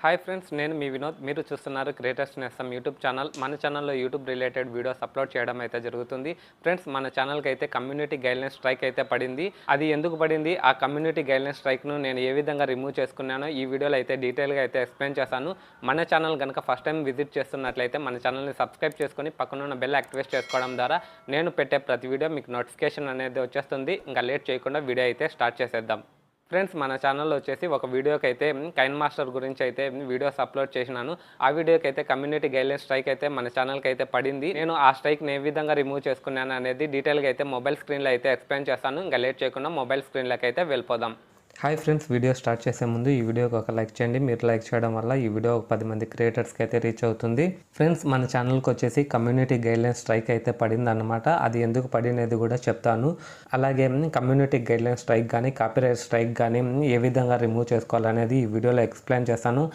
Hi friends, నేను మీ వినోద్. మీరు చూస్తున్నారు క్రియేటర్స్ నేస్తం యూట్యూబ్ ఛానల్. మన ఛానల్లో యూట్యూబ్ రిలేటెడ్ వీడియోస్ అప్లోడ్ చేయడం అయితే జరుగుతుంది. ఫ్రెండ్స్, మన ఛానల్కి అయితే కమ్యూనిటీ గైడ్లైన్ స్ట్రైక్ అయితే పడింది. అది ఎందుకు పడింది, ఆ కమ్యూనిటీ గైడ్లైన్ స్ట్రైక్ను నేను ఏ విధంగా రిమూవ్ చేసుకున్నానో ఈ వీడియోలో అయితే డీటెయిల్గా అయితే ఎక్స్ప్లెయిన్ చేశాను. మన ఛానల్ కనుక ఫస్ట్ టైం విజిట్ చేస్తున్నట్లయితే మన ఛానల్ని సబ్స్క్రైబ్ చేసుకొని పక్కనున్న బెల్ యాక్టివేట్ చేసుకోవడం ద్వారా నేను పెట్టే ప్రతి వీడియో మీకు నోటిఫికేషన్ అనేది వచ్చేస్తుంది. ఇంకా లేట్ చేయకుండా వీడియో అయితే స్టార్ట్ చేసేద్దాం. ఫ్రెండ్స్, మన ఛానల్లో వచ్చేసి ఒక వీడియోకి అయితే కైన్ మాస్టర్ గురించి అయితే వీడియోస్ అప్లోడ్ చేసినాను. ఆ వీడియోకి అయితే కమ్యూనిటీ గైడ్లైన్ స్ట్రైక్ అయితే మన ఛానల్కి అయితే పడింది. నేను ఆ స్ట్రైక్ని ఏ విధంగా రిమూవ్ చేసుకున్నాను అనేది డీటెయిల్గా అయితే మొబైల్ స్క్రీన్లో అయితే ఎక్స్ప్లెయిన్ చేస్తాను. ఇంకా లేట్ చేయకుండా మొబైల్ స్క్రీన్లోకి అయితే వెళ్ళిపోదాం. హాయ్ ఫ్రెండ్స్, వీడియో స్టార్ట్ చేసే ముందు ఈ వీడియోకి ఒక లైక్ చేయండి. మీరు లైక్ చేయడం వల్ల ఈ వీడియో ఒక 10 మంది క్రియేటర్స్కి అయితే రీచ్ అవుతుంది. ఫ్రెండ్స్, మన ఛానల్కి వచ్చేసి కమ్యూనిటీ గైడ్లైన్ స్ట్రైక్ అయితే పడింది అనమాట. అది ఎందుకు పడినది కూడా చెప్తాను. అలాగే కమ్యూనిటీ గైడ్లైన్ స్ట్రైక్ కానీ కాపీరైట్ స్ట్రైక్ కానీ ఏ విధంగా రిమూవ్ చేసుకోవాలనేది ఈ వీడియోలో ఎక్స్ప్లెయిన్ చేస్తాను.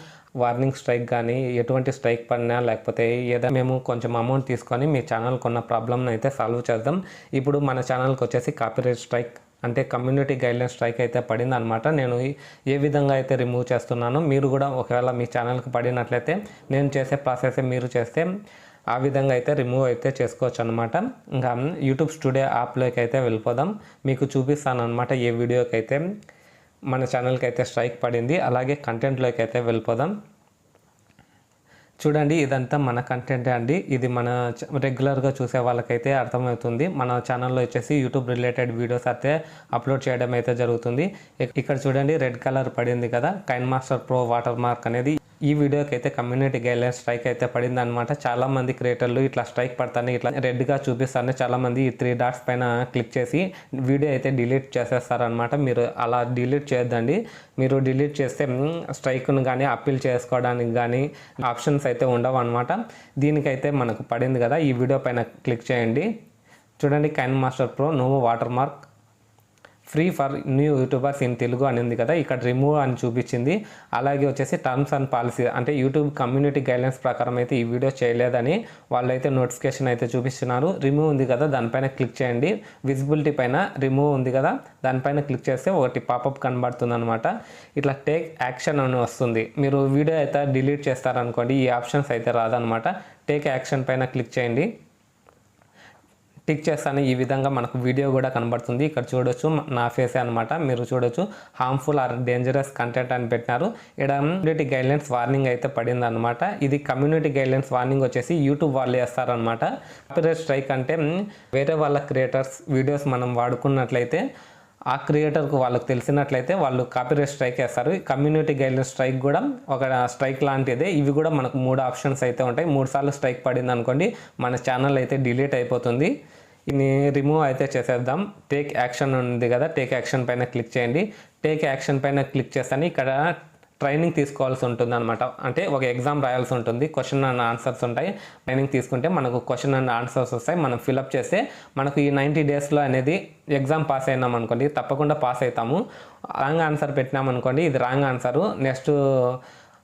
వార్నింగ్ స్ట్రైక్ కానీ ఎటువంటి స్ట్రైక్ పడినా లేకపోతే ఏదైనా మేము కొంచెం అమౌంట్ తీసుకొని మీ ఛానల్కి ఉన్న ప్రాబ్లమ్ని అయితే సాల్వ్ చేద్దాం. ఇప్పుడు మన ఛానల్కి వచ్చేసి కాపీరైట్ స్ట్రైక్ అంటే కమ్యూనిటీ గైడ్లైన్ స్ట్రైక్ అయితే పడింది అనమాట. నేను ఏ విధంగా అయితే రిమూవ్ చేస్తున్నానో మీరు కూడా ఒకవేళ మీ ఛానల్కి పడినట్లయితే నేను చేసే ప్రాసెస్ మీరు చేస్తే ఆ విధంగా అయితే రిమూవ్ అయితే చేసుకోవచ్చు అనమాట. ఇంకా యూట్యూబ్ స్టూడియో యాప్లోకి అయితే వెళ్ళిపోదాం. మీకు చూపిస్తాను అనమాట ఏ వీడియోకి అయితే మన ఛానల్కి అయితే స్ట్రైక్ పడింది. అలాగే కంటెంట్లోకి అయితే వెళ్ళిపోదాం. చూడండి, ఇదంతా మన కంటెంటే అండి. ఇది మన రెగ్యులర్గా చూసే వాళ్ళకైతే అర్థమవుతుంది. మన ఛానల్లో వచ్చేసి యూట్యూబ్ రిలేటెడ్ వీడియోస్ అయితే అప్లోడ్ చేయడం అయితే జరుగుతుంది. ఇక్కడ చూడండి, రెడ్ కలర్ పడింది కదా, KineMaster pro watermark అనేది. ఈ వీడియోకి అయితే కమ్యూనిటీ గైడ్లైన్ స్ట్రైక్ అయితే పడింది అనమాట. చాలా మంది క్రియేటర్లు ఇట్లా స్ట్రైక్ పడతానే ఇట్లా రెడ్గా చూపిస్తానే చాలా మంది ఈ 3 డాట్స్ పైన క్లిక్ చేసి వీడియో అయితే డిలీట్ చేసేస్తారనమాట. మీరు అలా డిలీట్ చేయొద్దండి. మీరు డిలీట్ చేస్తే స్ట్రైక్ను కానీ అప్పీల్ చేసుకోవడానికి కానీ ఆప్షన్స్ అయితే ఉండవు అనమాట. దీనికైతే మనకు పడింది కదా, ఈ వీడియో పైన క్లిక్ చేయండి. చూడండి, KineMaster pro no watermark free for new YouTubers in Telugu అని ఉంది కదా, ఇక్కడ రిమూవ్ అని చూపించింది. అలాగే వచ్చేసి టర్మ్స్ అండ్ పాలసీ అంటే యూట్యూబ్ కమ్యూనిటీ గైడ్లైన్స్ ప్రకారం అయితే ఈ వీడియో చేయలేదని వాళ్ళైతే నోటిఫికేషన్ అయితే చూపిస్తున్నారు. రిమూవ్ ఉంది కదా, దానిపైన క్లిక్ చేయండి. విజిబిలిటీ పైన రిమూవ్ ఉంది కదా, దానిపైన క్లిక్ చేస్తే ఒకటి పాపప్ కనబడుతుంది అనమాట. ఇట్లా టేక్ యాక్షన్ అని వస్తుంది. మీరు వీడియో అయితే డిలీట్ చేస్తారనుకోండి, ఈ ఆప్షన్స్ అయితే రాదనమాట. టేక్ యాక్షన్ పైన క్లిక్ చేయండి. టిక్ చేస్తాను. ఈ విధంగా మనకు వీడియో కూడా కనబడుతుంది. ఇక్కడ చూడొచ్చు, నా ఫేసే అనమాట. మీరు చూడొచ్చు, హార్మ్ఫుల్ ఆర్ డేంజరస్ కంటెంట్ అని పెట్టినారు. ఇక్కడ కమ్యూనిటీ గైడ్లైన్స్ వార్నింగ్ అయితే పడింది అనమాట. ఇది కమ్యూనిటీ గైడ్లైన్స్ వార్నింగ్ వచ్చేసి యూట్యూబ్ వాళ్ళు వేస్తారనమాట. కాపీరైట్ స్ట్రైక్ అంటే వేరే వాళ్ళ క్రియేటర్స్ వీడియోస్ మనం వాడుకున్నట్లయితే ఆ క్రియేటర్కు వాళ్ళకి తెలిసినట్లయితే వాళ్ళు కాపీరైట్ స్ట్రైక్ వేస్తారు. కమ్యూనిటీ గైడ్లైన్ స్ట్రైక్ కూడా ఒక స్ట్రైక్ లాంటిదే. ఇవి కూడా మనకు 3 ఆప్షన్స్ అయితే ఉంటాయి. 3 సార్లు స్ట్రైక్ పడింది అనుకోండి, మన ఛానల్ అయితే డిలీట్ అయిపోతుంది. ఇది రిమూవ్ అయితే చేసేద్దాం. టేక్ యాక్షన్ ఉంది కదా, టేక్ యాక్షన్ పైన క్లిక్ చేయండి. టేక్ యాక్షన్ పైన క్లిక్ చేస్తాను. ఇక్కడ ట్రైనింగ్ తీసుకోవాల్సి ఉంటుంది అనమాట. అంటే ఒక ఎగ్జామ్ రాయాల్సి ఉంటుంది, క్వశ్చన్ అండ్ ఆన్సర్స్ ఉంటాయి. ట్రైనింగ్ తీసుకుంటే మనకు క్వశ్చన్ అండ్ ఆన్సర్స్ వస్తాయి. మనం ఫిలప్ చేస్తే మనకు ఈ 90 డేస్లో అనేది ఎగ్జామ్ పాస్ అయినాం అనుకోండి, తప్పకుండా పాస్ అవుతాము. రాంగ్ ఆన్సర్ పెట్టినామనుకోండి, ఇది రాంగ్ ఆన్సరు, నెక్స్ట్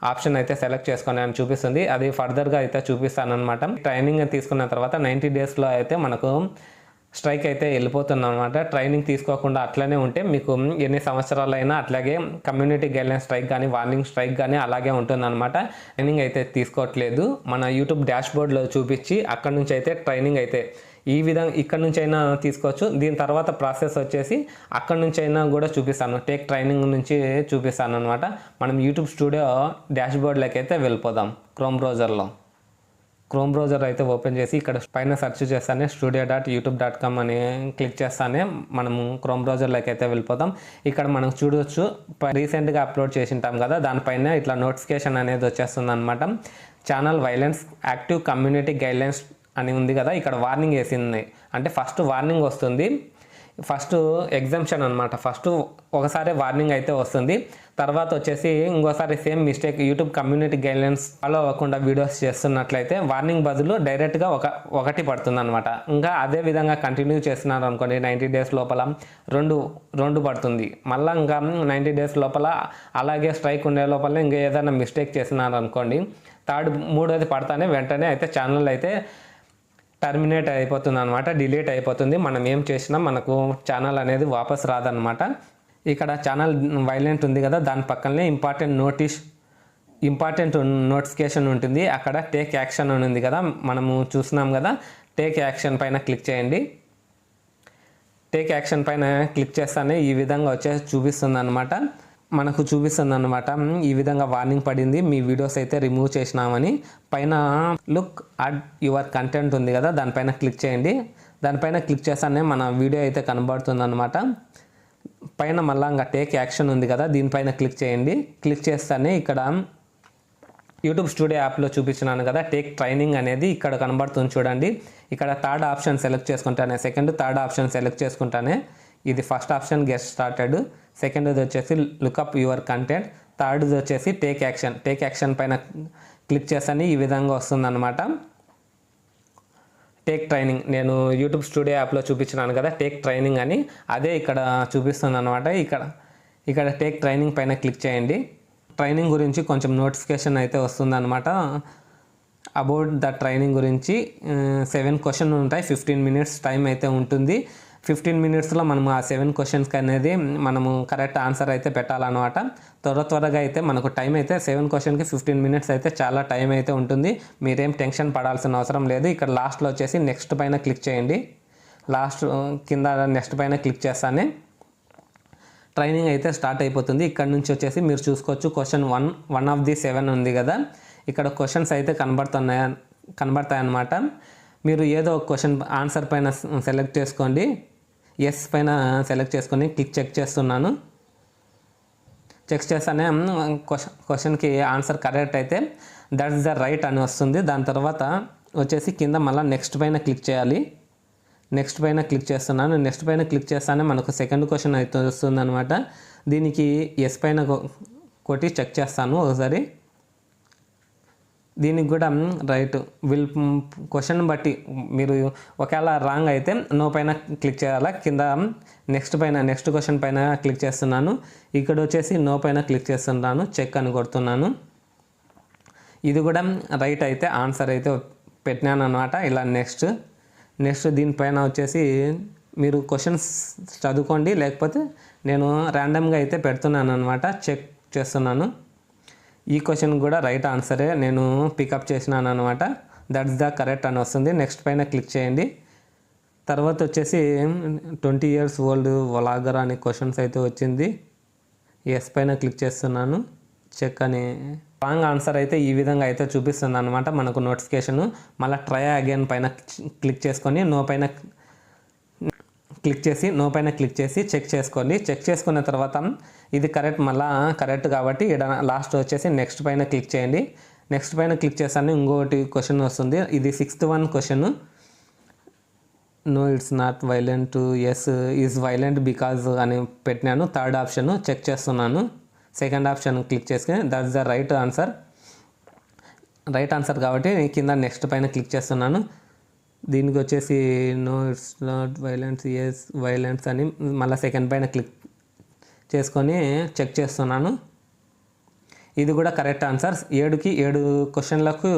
ఆప్షన్ అయితే సెలెక్ట్ చేసుకొని అని చూపిస్తుంది. అది ఫర్దర్గా అయితే చూపిస్తాను అనమాట. ట్రైనింగ్ తీసుకున్న తర్వాత 90 డేస్లో అయితే మనకు స్ట్రైక్ అయితే వెళ్ళిపోతుంది అనమాట. ట్రైనింగ్ తీసుకోకుండా అట్లనే ఉంటే మీకు ఎన్ని సంవత్సరాలైనా అట్లాగే కమ్యూనిటీ గైడ్లైన్ స్ట్రైక్ కానీ వార్నింగ్ స్ట్రైక్ కానీ అలాగే ఉంటుంది అనమాట. ట్రైనింగ్ అయితే తీసుకోవట్లేదు. మన యూట్యూబ్ డాష్ బోర్డ్లో చూపించి అక్కడ నుంచి అయితే ట్రైనింగ్ అయితే ఈ విధంగా ఇక్కడ నుంచి అయినా తీసుకోవచ్చు. దీని తర్వాత ప్రాసెస్ వచ్చేసి అక్కడ నుంచి అయినా కూడా చూపిస్తాను. టేక్ ట్రైనింగ్ నుంచి చూపిస్తాను అనమాట. మనం యూట్యూబ్ స్టూడియో డాష్ బోర్డ్లోకి అయితే వెళ్ళిపోదాం. క్రోమ్ బ్రౌజర్ అయితే ఓపెన్ చేసి ఇక్కడ పైన సెర్చ్ చేస్తానే studio.youtube.com అని క్లిక్ చేస్తానే మనము క్రోమ్ బ్రౌజర్లోకి అయితే వెళ్ళిపోతాం. ఇక్కడ మనం చూడవచ్చు, రీసెంట్గా అప్లోడ్ చేసి ఉంటాం కదా, దానిపైన ఇట్లా నోటిఫికేషన్ అనేది వచ్చేస్తుంది అనమాట. Channel violence active community guidelines అని ఉంది కదా, ఇక్కడ వార్నింగ్ వేసింది. అంటే ఫస్ట్ వార్నింగ్ వస్తుంది, ఫస్ట్ ఎగ్జంప్షన్ అనమాట. ఫస్ట్ ఒకసారి వార్నింగ్ అయితే వస్తుంది, తర్వాత వచ్చేసి ఇంకోసారి same mistake YouTube community guidelines follow అవ్వకుండా వీడియోస్ చేస్తున్నట్లయితే వార్నింగ్ బదులు డైరెక్ట్గా ఒకటి పడుతుంది అనమాట. ఇంకా అదే విధంగా కంటిన్యూ చేస్తున్నారు అనుకోండి, 90 డేస్ లోపల రెండు పడుతుంది. మళ్ళీ ఇంకా 90 డేస్ లోపల అలాగే స్ట్రైక్ ఉండే లోపల ఇంకా ఏదైనా మిస్టేక్ చేస్తున్నారు అనుకోండి, మూడోది పడతానే వెంటనే అయితే ఛానల్ అయితే టర్మినేట్ అయిపోతుంది అనమాట, డిలీట్ అయిపోతుంది. మనం ఏం చేసినా మనకు ఛానల్ అనేది వాపస్ రాదనమాట. ఇక్కడ ఛానల్ వైలెంట్ ఉంది కదా, దాని పక్కనే ఇంపార్టెంట్ నోటీస్ ఇంపార్టెంట్ నోటిఫికేషన్ ఉంటుంది. అక్కడ టేక్ యాక్షన్ అని ఉంది కదా, మనము చూస్తున్నాం కదా, టేక్ యాక్షన్ పైన క్లిక్ చేయండి. టేక్ యాక్షన్ పైన క్లిక్ చేస్తానే ఈ విధంగా వచ్చేసి చూపిస్తుంది అనమాట. మనకు చూపిస్తుంది అనమాట, ఈ విధంగా వార్నింగ్ పడింది, మీ వీడియోస్ అయితే రిమూవ్ చేసినామని. పైన లుక్ అట్ యువర్ కంటెంట్ ఉంది కదా, దానిపైన క్లిక్ చేయండి. దానిపైన క్లిక్ చేస్తానే మన వీడియో అయితే కనబడుతుంది అనమాట. పైన మళ్ళీ ఇంకా టేక్ యాక్షన్ ఉంది కదా, దీనిపైన క్లిక్ చేయండి. క్లిక్ చేస్తానే ఇక్కడ యూట్యూబ్ స్టూడియో యాప్లో చూపించినాను కదా, టేక్ ట్రైనింగ్ అనేది ఇక్కడ కనబడుతుంది చూడండి. ఇక్కడ థర్డ్ ఆప్షన్ సెలెక్ట్ చేసుకుంటానే, సెకండ్ థర్డ్ ఆప్షన్ సెలెక్ట్ చేసుకుంటానే. ఇది ఫస్ట్ ఆప్షన్ గెట్ స్టార్టెడ్, సెకండ్ది వచ్చేసి లుకప్ యువర్ కంటెంట్, థర్డ్ది వచ్చేసి టేక్ యాక్షన్. టేక్ యాక్షన్ పైన క్లిక్ చేస్తానే ఈ విధంగా వస్తుందన్నమాట. టేక్ ట్రైనింగ్ నేను యూట్యూబ్ స్టూడియో యాప్లో చూపించినాను కదా, టేక్ ట్రైనింగ్ అని, అదే ఇక్కడ చూపిస్తుంది అనమాట. ఇక్కడ టేక్ ట్రైనింగ్ పైన క్లిక్ చేయండి. ట్రైనింగ్ గురించి కొంచెం నోటిఫికేషన్ అయితే వస్తుందన్నమాట. అబౌట్ ద ట్రైనింగ్ గురించి 7 క్వశ్చన్ ఉంటాయి, 15 మినిట్స్ టైం అయితే ఉంటుంది. 15 మినిట్స్లో మనము ఆ 7 క్వశ్చన్స్కి అనేది మనము కరెక్ట్ ఆన్సర్ అయితే పెట్టాలన్నమాట. త్వరగా అయితే మనకు టైం అయితే 7 క్వశ్చన్కి 15 మినిట్స్ అయితే చాలా టైం అయితే ఉంటుంది. మీరేం టెన్షన్ పడాల్సిన అవసరం లేదు. ఇక్కడ లాస్ట్లో వచ్చేసి నెక్స్ట్ పైన క్లిక్ చేయండి. లాస్ట్ కింద నెక్స్ట్ పైన క్లిక్ చేస్తానే ట్రైనింగ్ అయితే స్టార్ట్ అయిపోతుంది. ఇక్కడ నుంచి వచ్చేసి మీరు చూసుకోవచ్చు, క్వశ్చన్ 1 ఆఫ్ ది 7 ఉంది కదా, ఇక్కడ క్వశ్చన్స్ అయితే కనబడతాయి అన్నమాట. మీరు ఏదో ఒక క్వశ్చన్ ఆన్సర్ పైన సెలెక్ట్ చేసుకోండి. ఎస్ పైన సెలెక్ట్ చేసుకొని చెక్ చేస్తున్నాను. చెక్ చేస్తానే క్వశ్చన్కి ఆన్సర్ కరెక్ట్ అయితే దట్స్ ద రైట్ అని వస్తుంది. దాని తర్వాత వచ్చేసి కింద మళ్ళీ నెక్స్ట్ పైన క్లిక్ చేయాలి. నెక్స్ట్ పైన క్లిక్ చేస్తున్నాను. నెక్స్ట్ పైన క్లిక్ చేస్తానే మనకు సెకండ్ క్వశ్చన్ అయితే వస్తుంది అనమాట. దీనికి ఎస్ పైన కొట్టి చెక్ చేస్తాను ఒకసారి. దీనికి కూడా రైట్ క్వశ్చన్ బట్టి మీరు ఒకవేళ రాంగ్ అయితే నో పైన క్లిక్ చేయాలా. కింద నెక్స్ట్ క్వశ్చన్ పైన క్లిక్ చేస్తున్నాను. ఇక్కడ వచ్చేసి నో పైన క్లిక్ చేస్తున్నాను, చెక్ అని కొడుతున్నాను. ఇది కూడా రైట్ అయితే ఆన్సర్ అయితే పెట్టినాను అనమాట. ఇలా నెక్స్ట్ దీనిపైన వచ్చేసి మీరు క్వశ్చన్స్ చదువుకోండి, లేకపోతే నేను ర్యాండమ్గా అయితే పెడుతున్నాను అనమాట. చెక్ చేస్తున్నాను. ఈ క్వశ్చన్ కూడా రైట్ ఆన్సరే నేను పికప్ చేసినాను అనమాట. దట్స్ ద కరెక్ట్ అని వస్తుంది. నెక్స్ట్ పైన క్లిక్ చేయండి. తర్వాత వచ్చేసి 20 years ఓల్డ్ వ్లాగర్ అనే క్వశ్చన్స్ అయితే వచ్చింది. ఎస్ పైన క్లిక్ చేస్తున్నాను, చెక్ అని. రాంగ్ ఆన్సర్ అయితే ఈ విధంగా అయితే చూపిస్తుంది అనమాట మనకు నోటిఫికేషను. మళ్ళీ ట్రై అగైన్ పైన క్లిక్ చేసుకొని నో పైన క్లిక్ చేసి చెక్ చేసుకోండి. చెక్ చేసుకున్న తర్వాత ఇది కరెక్ట్ కాబట్టి ఇక్కడ లాస్ట్ వచ్చేసి నెక్స్ట్ పైన క్లిక్ చేయండి. నెక్స్ట్ పైన క్లిక్ చేస్తాను, ఇంకోటి క్వశ్చన్ వస్తుంది. ఇది 6th one question. No it's not violent, yes is violent because అని పెట్టినాను. థర్డ్ ఆప్షన్ చెక్ చేస్తున్నాను. సెకండ్ ఆప్షన్ క్లిక్ చేసుకుని దట్స్ ద రైట్ ఆన్సర్ కాబట్టి కింద నెక్స్ట్ పైన క్లిక్ చేస్తున్నాను. దీనికి వచ్చేసి no it's not violence, yes violence అని మళ్ళీ సెకండ్ పైన క్లిక్ చేసుకొని చెక్ చేస్తున్నాను. ఇది కూడా కరెక్ట్ ఆన్సర్స్. 7 క్వశ్చన్లకు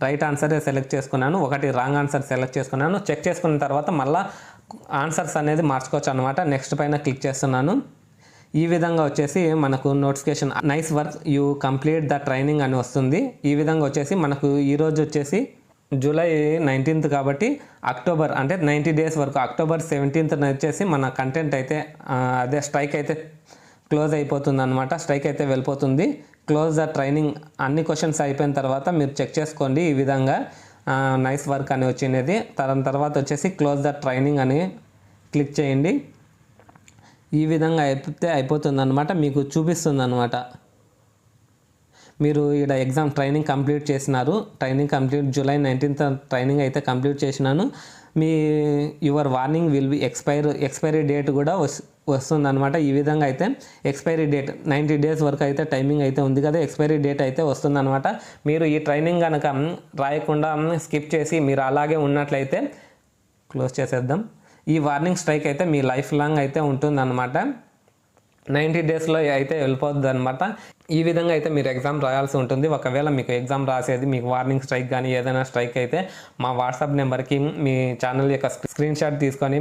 రైట్ ఆన్సరే సెలెక్ట్ చేసుకున్నాను, 1 రాంగ్ ఆన్సర్ సెలెక్ట్ చేసుకున్నాను. చెక్ చేసుకున్న తర్వాత మళ్ళీ ఆన్సర్స్ అనేది మార్చుకోవచ్చు అనమాట. నెక్స్ట్ పైన క్లిక్ చేస్తున్నాను. ఈ విధంగా వచ్చేసి మనకు notification nice work you complete the training అని వస్తుంది. ఈ విధంగా వచ్చేసి మనకు ఈరోజు వచ్చేసి July 19th కాబట్టి అక్టోబర్ అంటే 90 days వరకు అక్టోబర్ 17th వచ్చేసి మన కంటెంట్ అయితే అదే స్ట్రైక్ అయితే క్లోజ్ అయిపోతుంది అనమాట. స్ట్రైక్ అయితే వెళ్ళిపోతుంది. క్లోజ్ ద ట్రైనింగ్ అన్ని క్వశ్చన్స్ అయిపోయిన తర్వాత మీరు చెక్ చేసుకోండి. ఈ విధంగా నైస్ వర్క్ అని వచ్చినది. తర్వాత వచ్చేసి క్లోజ్ ద ట్రైనింగ్ అని క్లిక్ చేయండి. ఈ విధంగా అయిపోతుంది అనమాట. మీకు చూపిస్తుంది అనమాట. మీరు ఇక్కడ ఎగ్జామ్ ట్రైనింగ్ కంప్లీట్ చేసినారు. July 19th ట్రైనింగ్ అయితే కంప్లీట్ చేసినాను. Me your warning will be expiry date కూడా వస్తుంది అనమాట. ఈ విధంగా అయితే ఎక్స్పైరీ డేట్ 90 days వరకు అయితే టైమింగ్ అయితే ఉంది కదా, ఎక్స్పైరీ డేట్ అయితే వస్తుంది అనమాట. మీరు ఈ ట్రైనింగ్ కనుక రాయకుండా స్కిప్ చేసి మీరు అలాగే ఉన్నట్లయితే క్లోజ్ చేసేద్దాం. ఈ వార్నింగ్ స్ట్రైక్ అయితే మీ లైఫ్ లాంగ్ అయితే ఉంటుందన్నమాట. 90 daysలో అయితే వెళ్ళిపోతుంది అనమాట. ఈ విధంగా అయితే మీరు ఎగ్జామ్ రాయాల్సి ఉంటుంది. ఒకవేళ మీకు ఎగ్జామ్ రాసేది మీకు వార్నింగ్ స్ట్రైక్ కానీ ఏదైనా స్ట్రైక్ అయితే మా వాట్సాప్ నెంబర్కి మీ ఛానల్ యొక్క స్క్రీన్ షాట్ తీసుకొని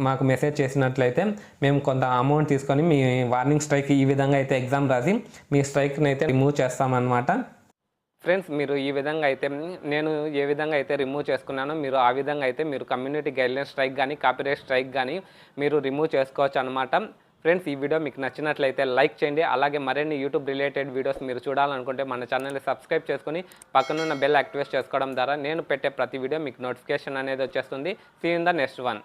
మాకు మెసేజ్ చేసినట్లయితే మేము కొంత అమౌంట్ తీసుకొని మీ వార్నింగ్ స్ట్రైక్ ఈ విధంగా అయితే ఎగ్జామ్ రాసి మీ స్ట్రైక్ని అయితే రిమూవ్ చేస్తామన్నమాట. ఫ్రెండ్స్ మీరు ఈ విధంగా అయితే నేను ఏ విధంగా అయితే రిమూవ్ చేసుకున్నానో మీరు ఆ విధంగా అయితే మీరు కమ్యూనిటీ గైడ్లైన్ స్ట్రైక్ కానీ కాపీరైట్ స్ట్రైక్ కానీ మీరు రిమూవ్ చేసుకోవచ్చు అనమాట. ఫ్రెండ్స్ ఈ వీడియో మీకు నచ్చినట్లయితే లైక్ చేయండి. అలాగే మరిన్ని యూట్యూబ్ రిలేటెడ్ వీడియోస్ మీరు చూడాలనుకుంటే మన ఛానల్ని సబ్స్క్రైబ్ చేసుకుని పక్కనున్న బెల్ యాక్టివేట్ చేసుకోవడం ద్వారా నేను పెట్టే ప్రతి వీడియో మీకు నోటిఫికేషన్ అనేది వచ్చేస్తుంది. See in the next one.